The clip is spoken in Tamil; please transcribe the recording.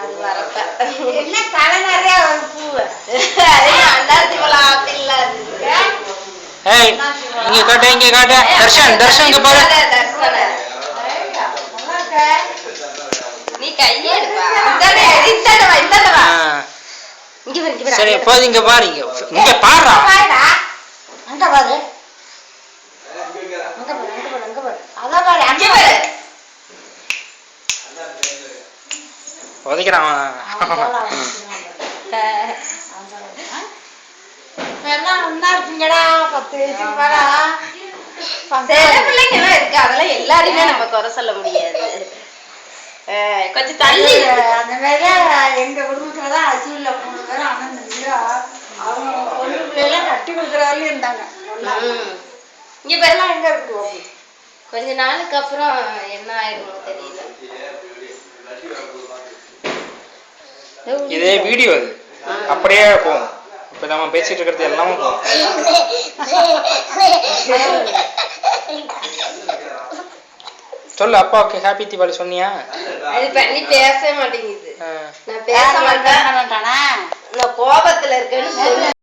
அது வரப்ப என்ன தலை நிறைய ஒரு பூ அண்டாசி பழம் ஆப்பிள் இங்க காட்டு தர்ஷன் இங்க பாரு. நீ கையே எடுப்பா சரி போது இங்க பாரு. இங்க பாருடா. அங்க பாரு அதான் பாரு அங்க பாரு உதைக்கிறான். எல்லாம் ஒன்னா இருக்கீங்கடா 10 வயசுக்கு மேல சில பிள்ளைங்கெல்லாம் இருக்கு, அதெல்லாம் எல்லாரையுமே நம்ம குறை சொல்ல முடியாது. கொஞ்சம் தள்ளி அந்த மாதிரிதான் எங்க குடும்பத்துலதான் அசூல்ல 3 பேரும் அண்ணன் தம்பியா அவங்க பொண்ணு பிள்ளைலாம் கட்டி கொடுக்குறாலும் இருந்தாங்க. இங்க பேரெல்லாம் எங்க இருக்கு கொஞ்ச நாளுக்கு அப்புறம் என்ன ஆயிடுமோ தெரியல. இதே வீடியோ அது அப்படியே போகும். இப்ப நம்ம பேசிட்டு இருக்கிறது எல்லாமே போகும். சொல்லு அப்பாவுக்கு ஹாப்பி தீபாவளி சொன்னியா? அது பண்ணி பேசவே மாட்டேங்குது. நான் பேச மாட்டேன், நான் கோபத்துல இருக்கேன்னு சொல்லு.